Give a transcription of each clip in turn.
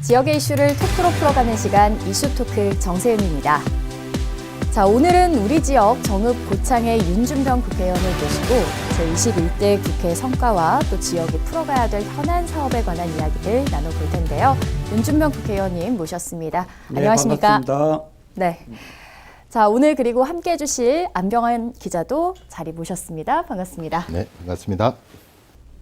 지역의 이슈를 토크로 풀어가는 시간 이슈토크 정세윤입니다. 자, 오늘은 우리 지역 정읍 고창의 윤준병 국회의원을 모시고 제21대 국회 성과와 또 지역이 풀어가야 될 현안 사업에 관한 이야기를 나눠볼 텐데요. 윤준병 국회의원님 모셨습니다. 네, 안녕하십니까? 반갑습니다. 네. 자, 오늘 그리고 함께 해주실 안병환 기자도 자리 모셨습니다. 반갑습니다. 네, 반갑습니다.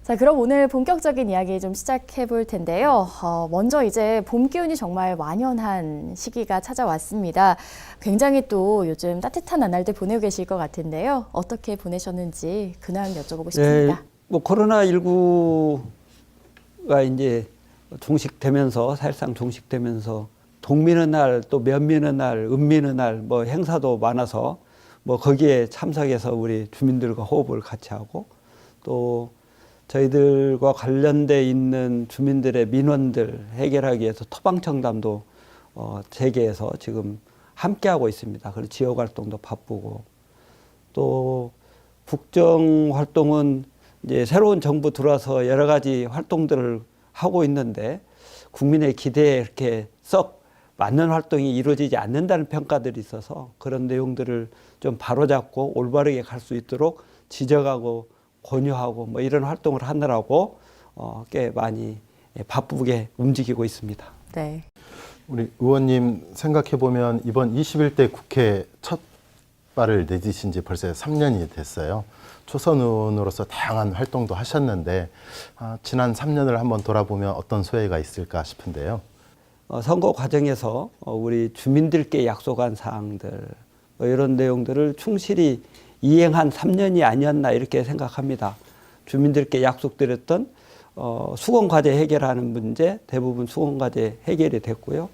자, 그럼 오늘 본격적인 이야기 좀 시작해 볼 텐데요. 먼저 이제 봄 기운이 정말 완연한 시기가 찾아왔습니다. 굉장히 또 요즘 따뜻한 나날들 보내고 계실 것 같은데요. 어떻게 보내셨는지 근황 여쭤보고 싶습니다. 네, 뭐 코로나19가 이제 종식되면서 사실상 종식되면서 동미의 날, 또 면미의 날, 은미의 날, 뭐 행사도 많아서 뭐 거기에 참석해서 우리 주민들과 호흡을 같이 하고 또 저희들과 관련돼 있는 주민들의 민원들 해결하기 위해서 토방청담도 재개해서 지금 함께하고 있습니다. 그리고 지역 활동도 바쁘고 또 국정 활동은 이제 새로운 정부 들어와서 여러 가지 활동들을 하고 있는데 국민의 기대에 이렇게 썩 맞는 활동이 이루어지지 않는다는 평가들이 있어서 그런 내용들을 좀 바로잡고 올바르게 갈 수 있도록 지적하고 권유하고 뭐 이런 활동을 하느라고 꽤 많이 바쁘게 움직이고 있습니다. 네. 우리 의원님 생각해 보면 이번 21대 국회 첫 발을 내디신 지 벌써 3년이 됐어요. 초선 의원으로서 다양한 활동도 하셨는데 지난 3년을 한번 돌아보면 어떤 소회가 있을까 싶은데요. 선거 과정에서 우리 주민들께 약속한 사항들 이런 내용들을 충실히 이행한 3년이 아니었나 이렇게 생각합니다. 주민들께 약속드렸던 수건과제 해결하는 문제 대부분 수건과제 해결이 됐고요.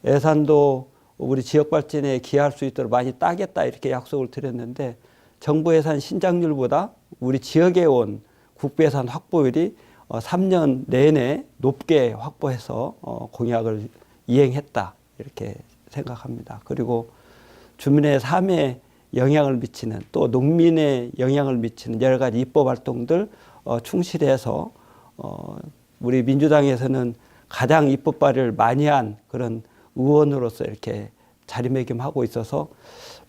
예산도 우리 지역 발전에 기여할 수 있도록 많이 따겠다 이렇게 약속을 드렸는데 정부 예산 신장률보다 우리 지역에 온 국부예산 확보율이 3년 내내 높게 확보해서 공약을 이행했다 이렇게 생각합니다. 그리고 주민의 삶에 영향을 미치는 또 농민의 영향을 미치는 여러 가지 입법 활동들 충실해서 우리 민주당에서는 가장 입법 발의를 많이 한 그런 의원으로서 이렇게 자리매김하고 있어서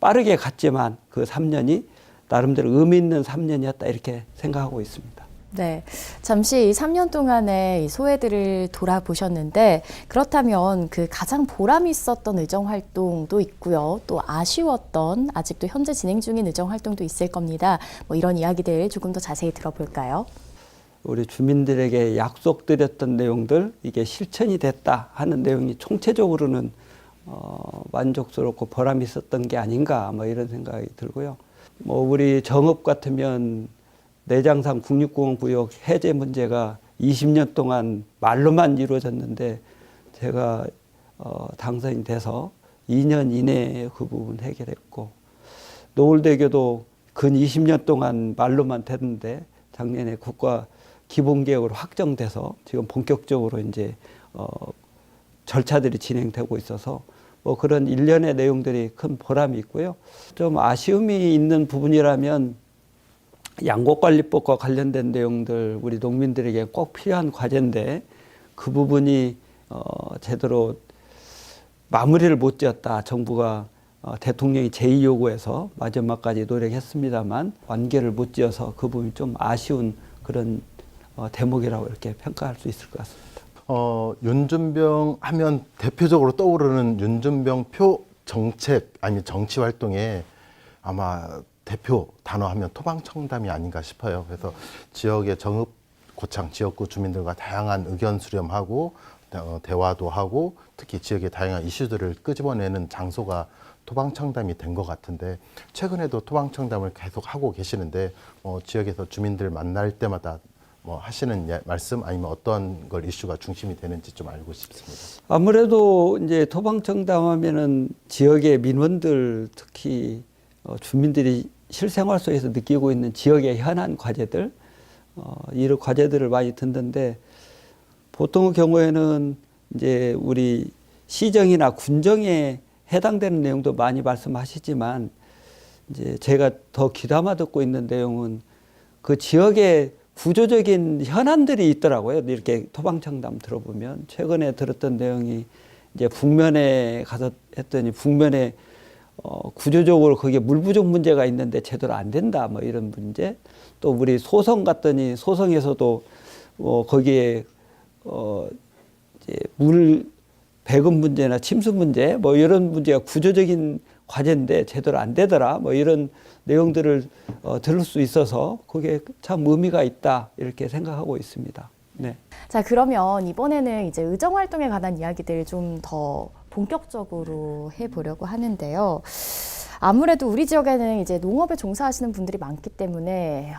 빠르게 갔지만 그 3년이 나름대로 의미 있는 3년이었다 이렇게 생각하고 있습니다. 네, 잠시 이 3년 동안의 이 소회들을 돌아보셨는데 그렇다면 그 가장 보람 있었던 의정 활동도 있고요. 또 아쉬웠던 아직도 현재 진행 중인 의정 활동도 있을 겁니다. 뭐 이런 이야기들 조금 더 자세히 들어볼까요? 우리 주민들에게 약속드렸던 내용들 이게 실천이 됐다 하는 내용이 총체적으로는 만족스럽고 보람 있었던 게 아닌가 뭐 이런 생각이 들고요. 뭐 우리 정읍 같으면 내장산 국립공원 구역 해제 문제가 20년 동안 말로만 이루어졌는데 제가 당선이 돼서 2년 이내에 그 부분 해결했고 노을대교도 근 20년 동안 말로만 됐는데 작년에 국가 기본계획으로 확정돼서 지금 본격적으로 이제 절차들이 진행되고 있어서 뭐 그런 일련의 내용들이 큰 보람이 있고요. 좀 아쉬움이 있는 부분이라면 양곡관리법과 관련된 내용들 우리 농민들에게 꼭 필요한 과제인데 그 부분이 제대로 마무리를 못 지었다. 정부가 대통령이 제2요구에서 마지막까지 노력했습니다만 완결을 못 지어서 그 부분이 좀 아쉬운 그런 대목이라고 이렇게 평가할 수 있을 것 같습니다. 윤준병 하면 대표적으로 떠오르는 윤준병 표 정책 아니면 정치 활동에 아마 대표 단어 하면 토방청담이 아닌가 싶어요. 그래서 지역의 정읍, 고창 지역구 주민들과 다양한 의견 수렴하고 대화도 하고 특히 지역의 다양한 이슈들을 끄집어내는 장소가 토방청담이 된 것 같은데 최근에도 토방청담을 계속 하고 계시는데 지역에서 주민들 만날 때마다 뭐 하시는 말씀 아니면 어떤 걸 이슈가 중심이 되는지 좀 알고 싶습니다. 아무래도 이제 토방청담하면은 지역의 민원들 특히 주민들이 실생활 속에서 느끼고 있는 지역의 현안 과제들 이런 과제들을 많이 듣는데 보통의 경우에는 이제 우리 시정이나 군정에 해당되는 내용도 많이 말씀하시지만 이제 제가 더 귀담아 듣고 있는 내용은 그 지역의 구조적인 현안들이 있더라고요. 이렇게 토방청담 들어보면 최근에 들었던 내용이 이제 북면에 가서 했더니 북면에 구조적으로 거기에 물 부족 문제가 있는데 제대로 안 된다 뭐 이런 문제. 또 우리 소성 갔더니 소성에서도 거기에 이제 물 배급 문제나 침수 문제 뭐 이런 문제가 구조적인 과제인데 제대로 안 되더라 뭐 이런 내용들을 들을 수 있어서 그게 참 의미가 있다 이렇게 생각하고 있습니다. 네. 자, 그러면 이번에는 이제 의정 활동에 관한 이야기들 좀 더 본격적으로 해보려고 하는데요. 아무래도 우리 지역에는 이제 농업에 종사하시는 분들이 많기 때문에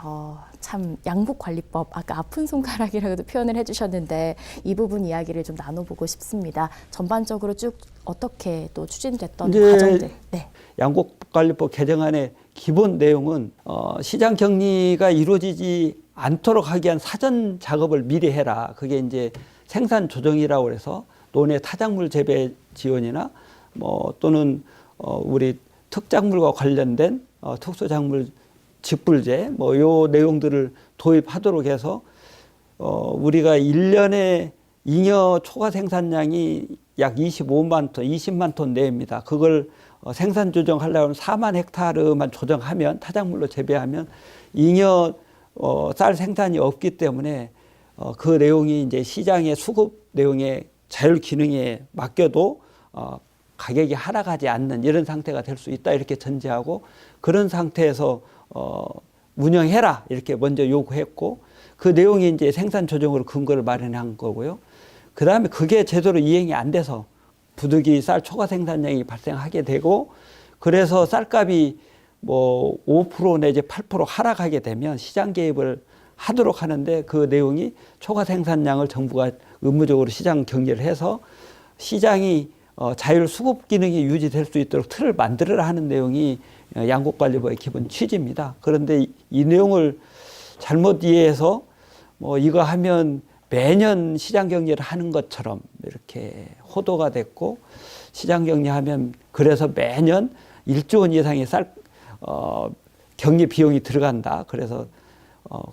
참 양복관리법, 아까 아픈 손가락이라고도 표현을 해주셨는데 이 부분 이야기를 좀 나눠보고 싶습니다. 전반적으로 쭉 어떻게 또 추진됐던 과정들. 네. 양곡관리법 개정안의 기본 내용은 시장 격리가 이루어지지 않도록 하기 위한 사전 작업을 미리 해라. 그게 이제 생산 조정이라고 해서 논의 타작물 재배 지원이나 뭐 또는 우리 특작물과 관련된 특수작물 직불제 뭐 요 내용들을 도입하도록 해서 우리가 1년에 잉여 초과 생산량이 약 25만 톤, 20만 톤 내입니다. 그걸 생산 조정하려면 4만 헥타르만 조정하면 타작물로 재배하면 잉여 쌀 생산이 없기 때문에 그 내용이 이제 시장의 수급 내용의 자율 기능에 맡겨도 가격이 하락하지 않는 이런 상태가 될 수 있다 이렇게 전제하고 그런 상태에서 운영해라 이렇게 먼저 요구했고 그 내용이 이제 생산 조정으로 근거를 마련한 거고요. 그 다음에 그게 제대로 이행이 안 돼서 부득이 쌀 초과 생산량이 발생하게 되고 그래서 쌀값이 뭐 5% 내지 8% 하락하게 되면 시장 개입을 하도록 하는데 그 내용이 초과 생산량을 정부가 의무적으로 시장 격리를 해서 시장이 자율 수급 기능이 유지될 수 있도록 틀을 만들어라 하는 내용이 양곡관리법의 기본 취지입니다. 그런데 이 내용을 잘못 이해해서 뭐 이거 하면 매년 시장 격리를 하는 것처럼 이렇게 호도가 됐고 시장 격리하면 그래서 매년 1조 원 이상의 격리 비용이 들어간다. 그래서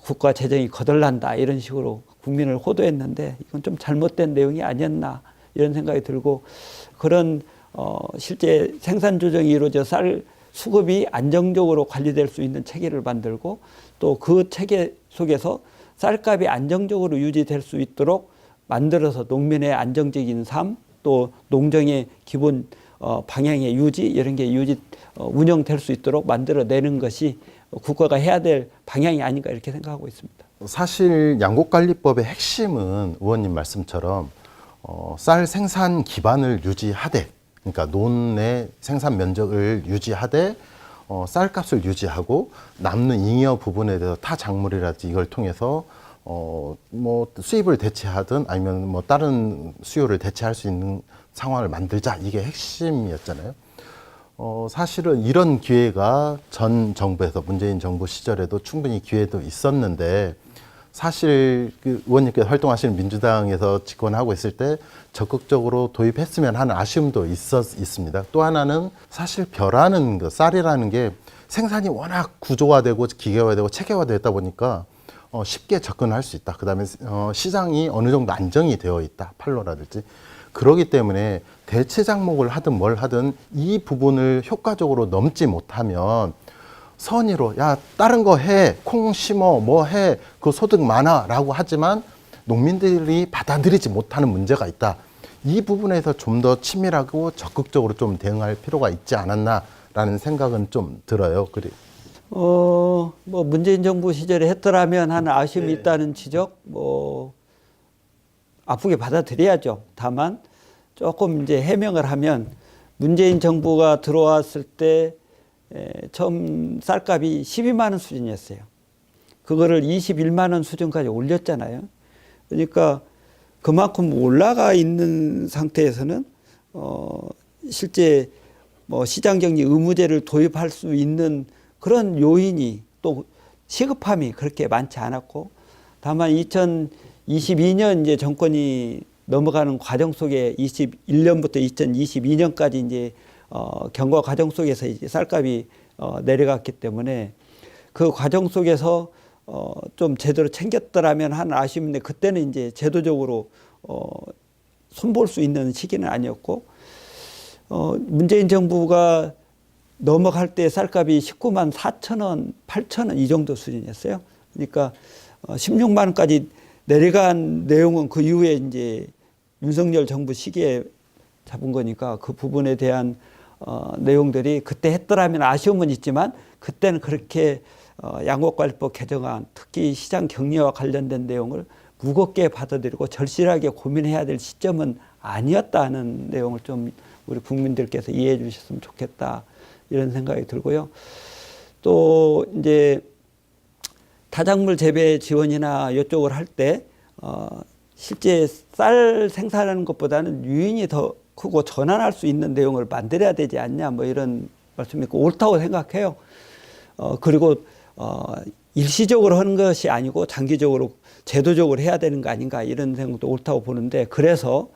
국가 재정이 거덜난다. 이런 식으로 국민을 호도했는데 이건 좀 잘못된 내용이 아니었나 이런 생각이 들고 그런 실제 생산 조정이 이루어져 쌀 수급이 안정적으로 관리될 수 있는 체계를 만들고 또 그 체계 속에서 쌀값이 안정적으로 유지될 수 있도록 만들어서 농민의 안정적인 삶 또 농정의 기본 방향의 유지 이런 게 운영될 수 있도록 만들어내는 것이 국가가 해야 될 방향이 아닌가 이렇게 생각하고 있습니다. 사실 양곡관리법의 핵심은 의원님 말씀처럼 쌀 생산 기반을 유지하되 그러니까 논의 생산 면적을 유지하되 쌀값을 유지하고 남는 잉여 부분에 대해서 타 작물이라든지 이걸 통해서 뭐 수입을 대체하든 아니면 뭐 다른 수요를 대체할 수 있는 상황을 만들자 이게 핵심이었잖아요. 사실은 이런 기회가 전 정부에서 문재인 정부 시절에도 충분히 기회도 있었는데 사실 그 의원님께서 활동하시는 민주당에서 집권하고 있을 때 적극적으로 도입했으면 하는 아쉬움도 있습니다. 또 하나는 사실 벼라는 그 쌀이라는 게 생산이 워낙 구조화되고 기계화되고 체계화되다 보니까 쉽게 접근할 수 있다. 그다음에 시장이 어느 정도 안정이 되어 있다. 팔로라든지. 그러기 때문에 대체 작목을 하든 뭘 하든 이 부분을 효과적으로 넘지 못하면 선의로 야 다른 거 해, 콩 심어, 뭐 해, 그 소득 많아라고 하지만 농민들이 받아들이지 못하는 문제가 있다. 이 부분에서 좀 더 치밀하고 적극적으로 좀 대응할 필요가 있지 않았나라는 생각은 좀 들어요. 뭐 문재인 정부 시절에 했더라면 하는 아쉬움이 있다는 지적, 뭐 아프게 받아들여야죠. 다만 조금 이제 해명을 하면 문재인 정부가 들어왔을 때 처음 쌀값이 12만 원 수준이었어요. 그거를 21만 원 수준까지 올렸잖아요. 그러니까 그만큼 올라가 있는 상태에서는 실제 뭐 시장격리 의무제를 도입할 수 있는 그런 요인이 또 시급함이 그렇게 많지 않았고 다만 2022년 이제 정권이 넘어가는 과정 속에 21년부터 2022년까지 이제 경과 과정 속에서 이제 쌀값이 내려갔기 때문에 그 과정 속에서 좀 제대로 챙겼더라면 하는 아쉬움인데 그때는 이제 제도적으로 손볼 수 있는 시기는 아니었고 문재인 정부가 넘어갈 때 쌀값이 19만 4천 원, 8천 원 이 정도 수준이었어요. 그러니까 16만 원까지 내려간 내용은 그 이후에 이제 윤석열 정부 시기에 잡은 거니까 그 부분에 대한 내용들이 그때 했더라면 아쉬움은 있지만 그때는 그렇게 양곡관리법 개정안 특히 시장 격리와 관련된 내용을 무겁게 받아들이고 절실하게 고민해야 될 시점은 아니었다는 내용을 좀 우리 국민들께서 이해해 주셨으면 좋겠다 이런 생각이 들고요. 또 이제 타작물 재배 지원이나 이쪽을 할 때 실제 쌀 생산하는 것보다는 유인이 더 크고 전환할 수 있는 내용을 만들어야 되지 않냐 뭐 이런 말씀이 있고 옳다고 생각해요. 그리고 일시적으로 하는 것이 아니고 장기적으로 제도적으로 해야 되는 거 아닌가 이런 생각도 옳다고 보는데 그래서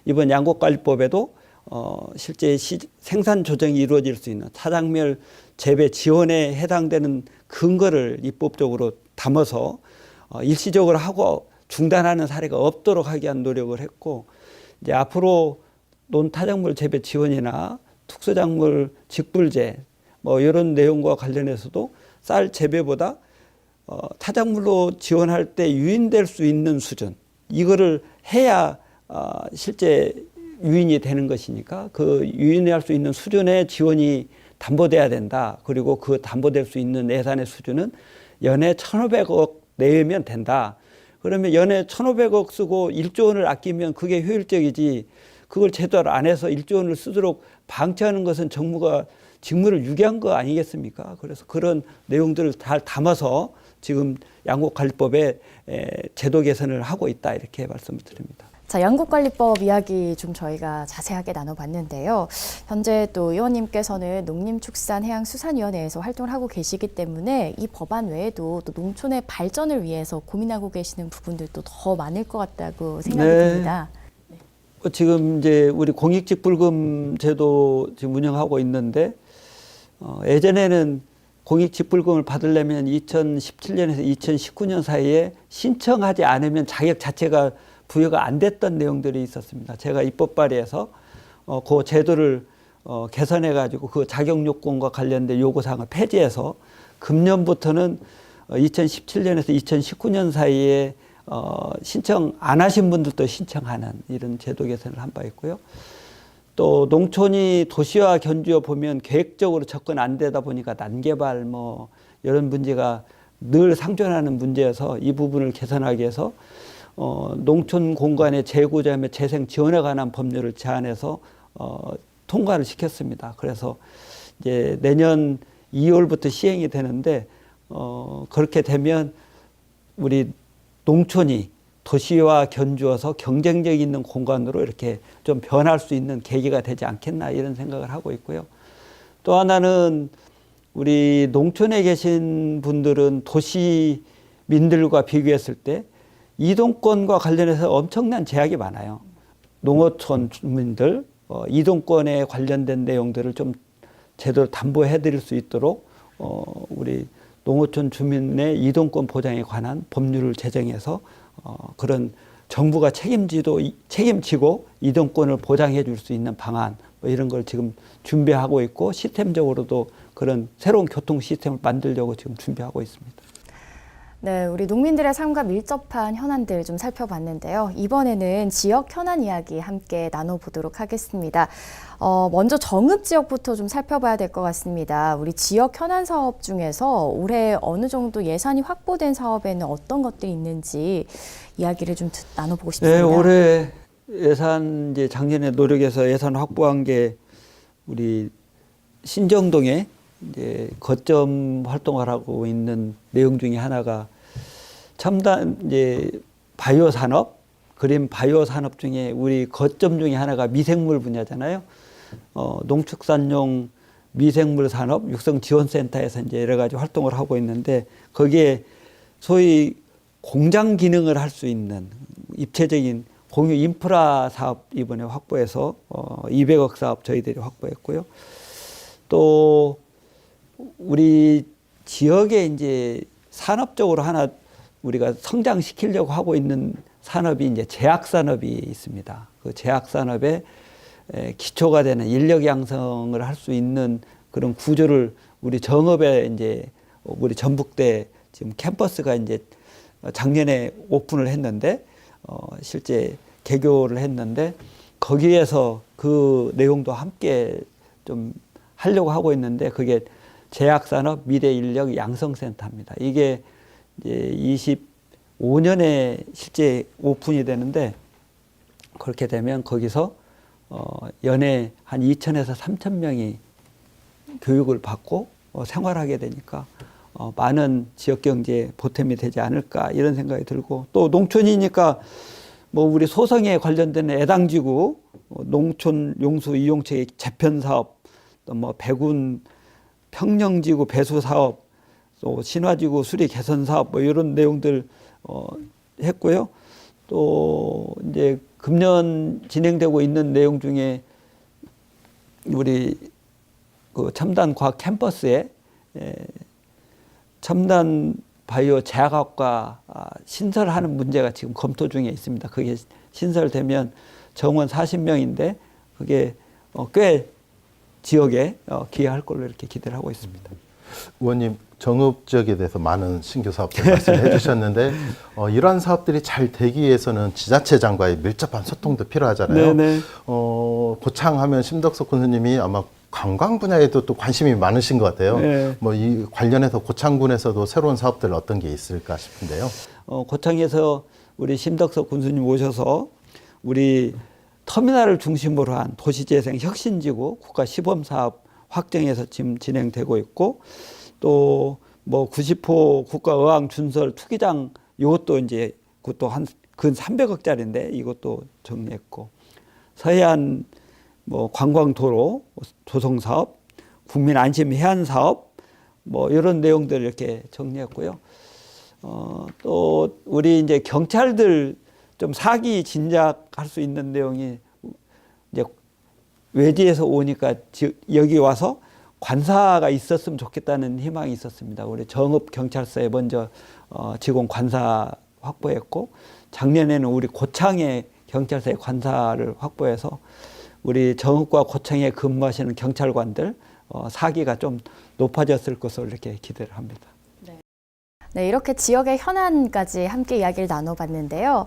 이번 양곡관리법에도 실제 생산 조정이 이루어질 수 있는 타작물 재배 지원에 해당되는 근거를 입법적으로 담아서 일시적으로 하고 중단하는 사례가 없도록 하기 위한 노력을 했고 이제 앞으로 논타작물 재배 지원이나 특수작물 직불제 뭐 이런 내용과 관련해서도 쌀 재배보다 타작물로 지원할 때 유인될 수 있는 수준 이거를 해야 실제 유인이 되는 것이니까 그 유인할 수 있는 수준의 지원이 담보돼야 된다. 그리고 그 담보될 수 있는 예산의 수준은 연해 1,500억 내면 된다. 그러면 연해 1,500억 쓰고 1조 원을 아끼면 그게 효율적이지 그걸 제대로 안 해서 1조 원을 쓰도록 방치하는 것은 정부가 직무를 유기한 거 아니겠습니까? 그래서 그런 내용들을 잘 담아서 지금 양곡관리법에 제도 개선을 하고 있다 이렇게 말씀을 드립니다. 자, 양곡관리법 이야기 좀 저희가 자세하게 나눠봤는데요. 현재 또 의원님께서는 농림축산해양수산위원회에서 활동을 하고 계시기 때문에 이 법안 외에도 또 농촌의 발전을 위해서 고민하고 계시는 부분들도 더 많을 것 같다고 생각이 듭니다. 지금 이제 우리 공익직불금 제도 지금 운영하고 있는데 예전에는 공익직불금을 받으려면 2017년에서 2019년 사이에 신청하지 않으면 자격 자체가 부여가 안 됐던 내용들이 있었습니다. 제가 입법 발의해서 그 제도를 개선해 가지고 그 자격 요건과 관련된 요구사항을 폐지해서 금년부터는 2017년에서 2019년 사이에 신청 안 하신 분들도 신청하는 이런 제도 개선을 한 바 있고요. 또 농촌이 도시와 견주어 보면 계획적으로 접근 안 되다 보니까 난개발 뭐 이런 문제가 늘 상존하는 문제여서 이 부분을 개선하기 위해서 농촌 공간의 재구조 및 재생 지원에 관한 법률을 제안해서 통과를 시켰습니다. 그래서 이제 내년 2월부터 시행이 되는데 그렇게 되면 우리 농촌이 도시와 견주어서 경쟁력 있는 공간으로 이렇게 좀 변할 수 있는 계기가 되지 않겠나 이런 생각을 하고 있고요. 또 하나는 우리 농촌에 계신 분들은 도시민들과 비교했을 때 이동권과 관련해서 엄청난 제약이 많아요. 농어촌 주민들 이동권에 관련된 내용들을 좀 제대로 담보해 드릴 수 있도록 우리 농어촌 주민의 이동권 보장에 관한 법률을 제정해서 그런 정부가 책임지고 이동권을 보장해 줄 수 있는 방안 뭐 이런 걸 지금 준비하고 있고 시스템적으로도 그런 새로운 교통 시스템을 만들려고 지금 준비하고 있습니다. 네, 우리 농민들의 삶과 밀접한 현안들 좀 살펴봤는데요. 이번에는 지역 현안 이야기 함께 나눠보도록 하겠습니다. 먼저 정읍 지역부터 좀 살펴봐야 될 것 같습니다. 우리 지역 현안 사업 중에서 올해 어느 정도 예산이 확보된 사업에는 어떤 것들이 있는지 이야기를 좀 나눠보고 싶습니다. 네, 올해 예산 이제 작년에 노력해서 예산 확보한 게 우리 신정동에 이제 거점 활동을 하고 있는 내용 중에 하나가 첨단 이제 바이오 산업, 그린 바이오 산업 중에 우리 거점 중에 하나가 미생물 분야잖아요. 농축산용 미생물 산업 육성 지원센터에서 이제 여러 가지 활동을 하고 있는데 거기에 소위 공장 기능을 할 수 있는 입체적인 공유 인프라 사업 이번에 확보해서 200억 사업 저희들이 확보했고요. 또 우리 지역에 이제 산업적으로 하나 우리가 성장시키려고 하고 있는 산업이 이제 제약산업이 있습니다. 그 제약산업의 기초가 되는 인력 양성을 할 수 있는 그런 구조를 우리 정읍에 이제 우리 전북대 지금 캠퍼스가 이제 작년에 오픈을 했는데 실제 개교를 했는데 거기에서 그 내용도 함께 좀 하려고 하고 있는데 그게 제약산업 미래인력 양성센터입니다. 이게 이제 25년에 실제 오픈이 되는데 그렇게 되면 거기서 연에 한 2,000에서 3,000명이 교육을 받고 생활하게 되니까 많은 지역 경제에 보탬이 되지 않을까 이런 생각이 들고 또 농촌이니까 뭐 우리 소성에 관련된 애당지구 농촌 용수 이용체계 재편 사업 또 뭐 백운 평령지구 배수 사업 또 신화지구 수리 개선 사업 뭐 이런 내용들 했고요. 또 이제 금년 진행되고 있는 내용 중에 우리 그 첨단 과학 캠퍼스에 첨단 바이오 제약학과 신설하는 문제가 지금 검토 중에 있습니다. 그게 신설되면 정원 40명인데 그게 꽤 지역에 기여할 걸로 이렇게 기대를 하고 있습니다. 의원님, 정읍 지역에 대해서 많은 신규 사업들 말씀해 주셨는데 이러한 사업들이 잘 되기 위해서는 지자체장과의 밀접한 소통도 필요하잖아요. 네네. 고창하면 심덕석 군수님이 아마 관광 분야에도 또 관심이 많으신 것 같아요. 네. 뭐 이 관련해서 고창군에서도 새로운 사업들 어떤 게 있을까 싶은데요. 고창에서 우리 심덕석 군수님 오셔서 우리 터미널을 중심으로 한 도시재생 혁신지구 국가 시범사업 확정해서 지금 진행되고 있고 또 뭐 90호 국가의왕 준설 투기장 이것도 이제 그것도 한 근 300억짜리인데 이것도 정리했고 서해안 뭐 관광도로 조성 사업, 국민 안심 해안 사업 뭐 이런 내용들 이렇게 정리했고요. 또 우리 이제 경찰들 좀 사기 진작할 수 있는 내용이 이제 외지에서 오니까 여기 와서 관사가 있었으면 좋겠다는 희망이 있었습니다. 우리 정읍 경찰서에 먼저 직원 관사 확보했고 작년에는 우리 고창에 경찰서에 관사를 확보해서 우리 정읍과 고창에 근무하시는 경찰관들 사기가 좀 높아졌을 것으로 이렇게 기대를 합니다. 네, 이렇게 지역의 현안까지 함께 이야기를 나눠봤는데요.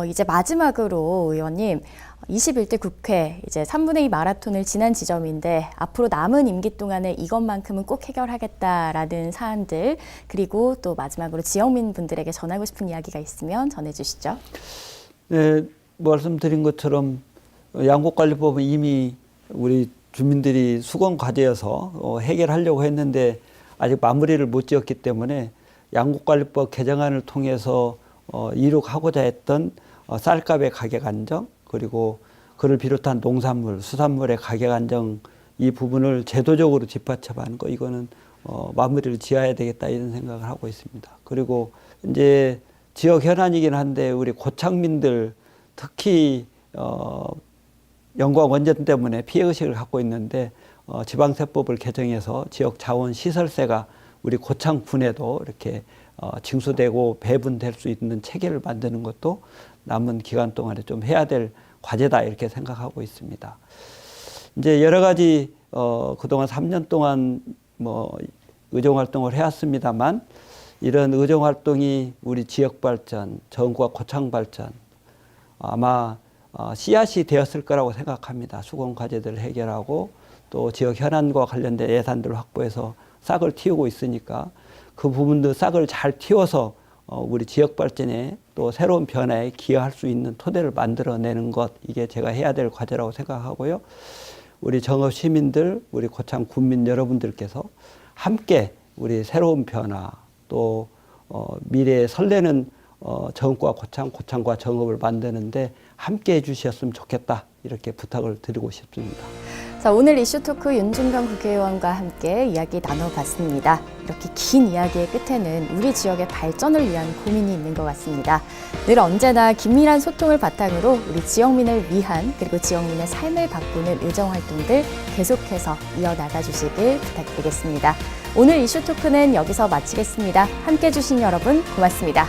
이제 마지막으로 의원님, 21대 국회 이제 3분의 2 마라톤을 지난 지점인데 앞으로 남은 임기 동안에 이것만큼은 꼭 해결하겠다라는 사안들 그리고 또 마지막으로 지역민 분들에게 전하고 싶은 이야기가 있으면 전해주시죠. 네, 말씀드린 것처럼 양곡관리법은 이미 우리 주민들이 수건 과제여서 해결하려고 했는데 아직 마무리를 못 지었기 때문에 양곡관리법 개정안을 통해서 이룩하고자 했던 쌀값의 가격 안정 그리고 그를 비롯한 농산물, 수산물의 가격 안정 이 부분을 제도적으로 뒷받침하는 거 이거는 마무리를 지어야 되겠다 이런 생각을 하고 있습니다. 그리고 이제 지역 현안이긴 한데 우리 고창민들 특히 영광 원전 때문에 피해의식을 갖고 있는데 지방세법을 개정해서 지역 자원 시설세가 우리 고창군에도 이렇게 징수되고 배분될 수 있는 체계를 만드는 것도 남은 기간 동안에 좀 해야 될 과제다 이렇게 생각하고 있습니다. 이제 여러 가지 그동안 3년 동안 뭐 의정 활동을 해왔습니다만 이런 의정 활동이 우리 지역 발전, 정읍과 고창 발전 아마 씨앗이 되었을 거라고 생각합니다. 수건 과제들을 해결하고 또 지역 현안과 관련된 예산들을 확보해서 싹을 틔우고 있으니까 그 부분도 싹을 잘 틔워서 우리 지역 발전에 또 새로운 변화에 기여할 수 있는 토대를 만들어내는 것 이게 제가 해야 될 과제라고 생각하고요. 우리 정읍 시민들, 우리 고창 군민 여러분들께서 함께 우리 새로운 변화 또 미래에 설레는 정읍과 고창, 고창과 정읍을 만드는데 함께 해주셨으면 좋겠다 이렇게 부탁을 드리고 싶습니다. 자, 오늘 이슈토크 윤준병 국회의원과 함께 이야기 나눠봤습니다. 이렇게 긴 이야기의 끝에는 우리 지역의 발전을 위한 고민이 있는 것 같습니다. 늘 언제나 긴밀한 소통을 바탕으로 우리 지역민을 위한 그리고 지역민의 삶을 바꾸는 의정활동들 계속해서 이어나가 주시길 부탁드리겠습니다. 오늘 이슈토크는 여기서 마치겠습니다. 함께해 주신 여러분 고맙습니다.